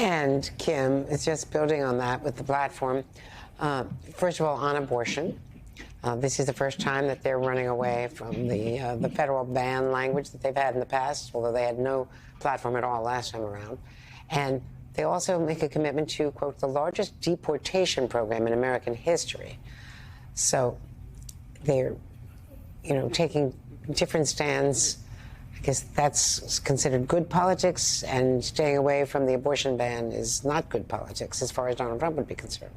And Kim is just building on that with the platform. First of all, on abortion. This is the first time that they're running away from the federal ban language that they've had in the past, although they had no platform at all last time around. And they also make a commitment to, quote, the largest deportation program in American history. So they're, taking different stands. I guess that's considered good politics, and staying away from the abortion ban is not good politics as far as Donald Trump would be concerned.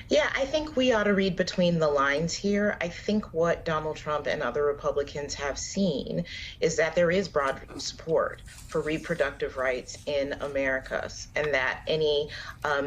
Yeah, I think we ought to read between the lines here. I think what Donald Trump and other Republicans have seen is that there is broad support for reproductive rights in America, and that any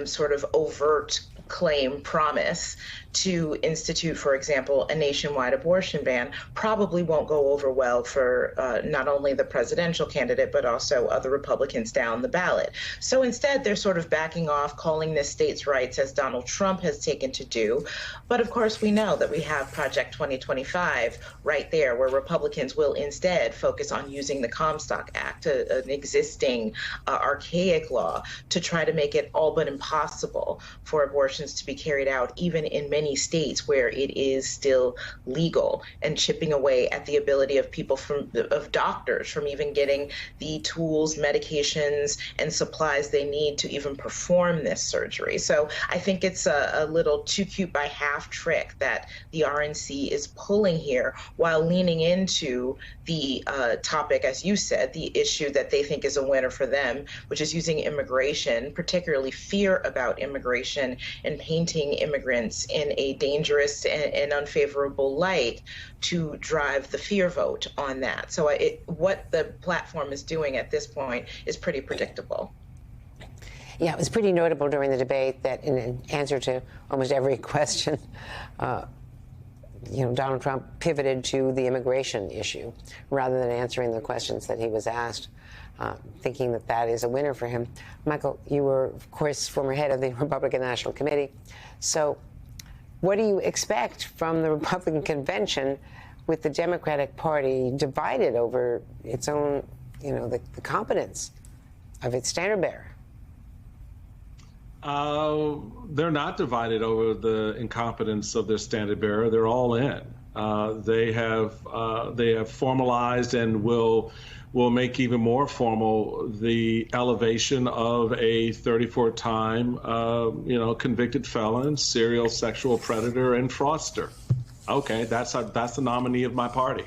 sort of overt claim, promise to institute, for example, a nationwide abortion ban probably won't go over well for not only the presidential candidate, but also other Republicans down the ballot. So instead, they're sort of backing off, calling this states' rights, as Donald Trump has taken to do. But of course, we know that we have Project 2025 right there, where Republicans will instead focus on using the Comstock Act, an existing archaic law, to try to make it all but impossible for abortions to be carried out, even in many states where it is still legal, and chipping away at the ability of people of doctors from even getting the tools, medications, and supplies they need to even perform this surgery. So I think it's a little too cute by half trick that the RNC is pulling here, while leaning into the topic, as you said, the issue that they think is a winner for them, which is using immigration, particularly fear about immigration, and painting immigrants in a dangerous and unfavorable light to drive the fear vote on that. So what the platform is doing at this point is pretty predictable. Yeah, it was pretty notable during the debate that in answer to almost every question, Donald Trump pivoted to the immigration issue rather than answering the questions that he was asked, thinking that that is a winner for him. Michael, you were, of course, former head of the Republican National Committee. So what do you expect from the Republican convention with the Democratic Party divided over its own, the competence of its standard bearer? They're not divided over the incompetence of their standard bearer. They're all in. They have formalized and will make even more formal the elevation of a 34-time, convicted felon, serial sexual predator, and fraudster. Okay, that's the nominee of my party.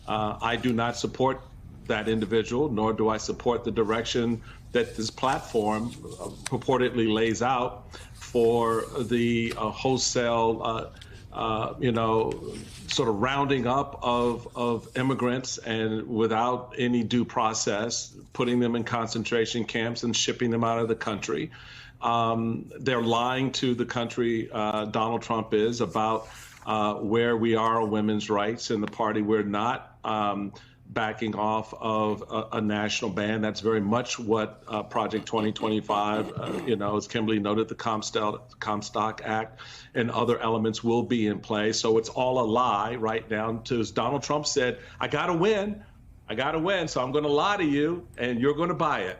I do not support that individual, nor do I support the direction that this platform purportedly lays out for the wholesale, sort of rounding up of immigrants, and without any due process, putting them in concentration camps and shipping them out of the country. They're lying to the country, Donald Trump is, about where we are on women's rights in the party. We're not backing off of a national ban. That's very much what Project 2025, as Kimberly noted, the Comstock Act and other elements will be in place. So it's all a lie right down to, as Donald Trump said, I got to win, so I'm going to lie to you and you're going to buy it.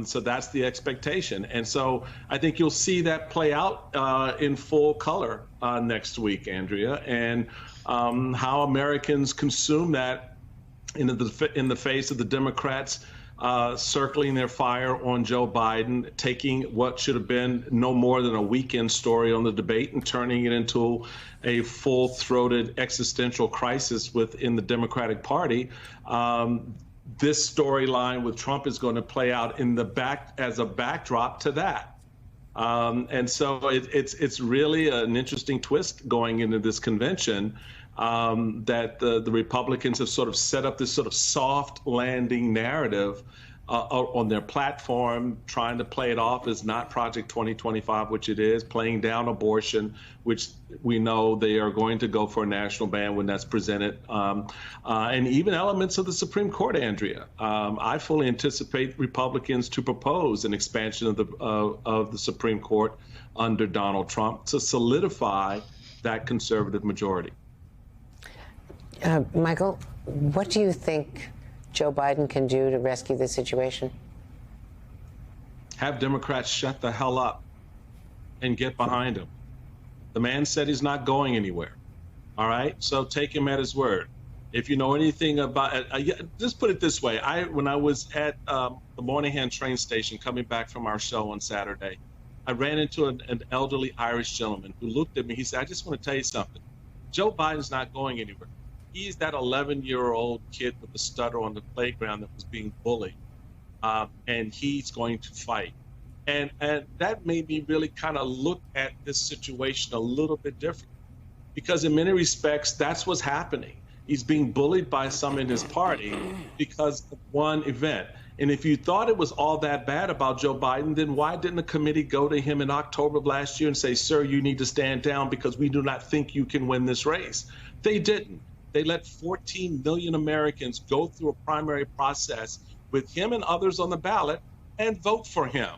So that's the expectation. And so I think you'll see that play out in full color next week, Andrea, and how Americans consume that in the face of the Democrats circling their fire on Joe Biden, taking what should have been no more than a weekend story on the debate and turning it into a full-throated existential crisis within the Democratic Party. This storyline with Trump is going to play out as a backdrop to that. And so it's really an interesting twist going into this convention, that the Republicans have sort of set up this sort of soft landing narrative on their platform, trying to play it off as not Project 2025, which it is, playing down abortion, which we know they are going to go for a national ban when that's presented, and even elements of the Supreme Court, Andrea. I fully anticipate Republicans to propose an expansion of the Supreme Court under Donald Trump to solidify that conservative majority. Michael, what do you think Joe Biden can do to rescue the situation? have Democrats shut the hell up and get behind him. The man said he's not going anywhere. All right, so take him at his word. If you know anything about, just put it this way: when I was at the Moynihan train station coming back from our show on Saturday, I ran into an elderly Irish gentleman who looked at me. He said, "I just want to tell you something. Joe Biden's not going anywhere. He's that 11-year-old kid with a stutter on the playground that was being bullied, and he's going to fight." And that made me really kind of look at this situation a little bit different, because in many respects, that's what's happening. He's being bullied by some in his party because of one event. And if you thought it was all that bad about Joe Biden, then why didn't the committee go to him in October of last year and say, "Sir, you need to stand down because we do not think you can win this race"? They didn't. They let 14 million Americans go through a primary process with him and others on the ballot and vote for him.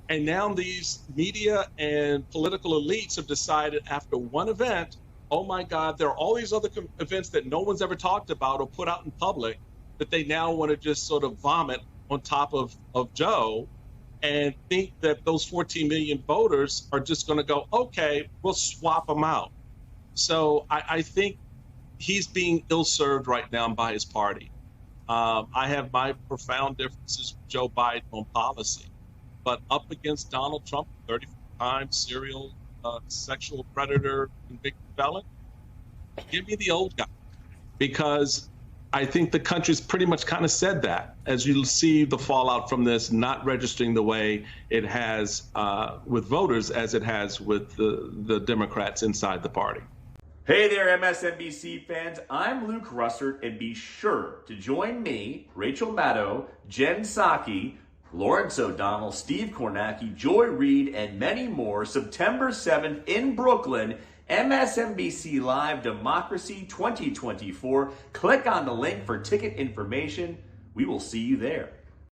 And now these media and political elites have decided after one event, oh my God, there are all these other events that no one's ever talked about or put out in public that they now want to just sort of vomit on top of Joe and think that those 14 million voters are just going to go, okay, we'll swap them out. So I think he's being ill-served right now by his party. I have my profound differences with Joe Biden on policy, but up against Donald Trump, 35-time serial sexual predator, convicted felon, give me the old guy, because I think the country's pretty much kind of said that, as you see the fallout from this not registering the way it has with voters as it has with the Democrats inside the party. Hey there, MSNBC fans. I'm Luke Russert, and be sure to join me, Rachel Maddow, Jen Psaki, Lawrence O'Donnell, Steve Kornacki, Joy Reid, and many more September 7th in Brooklyn, MSNBC Live Democracy 2024. Click on the link for ticket information. We will see you there.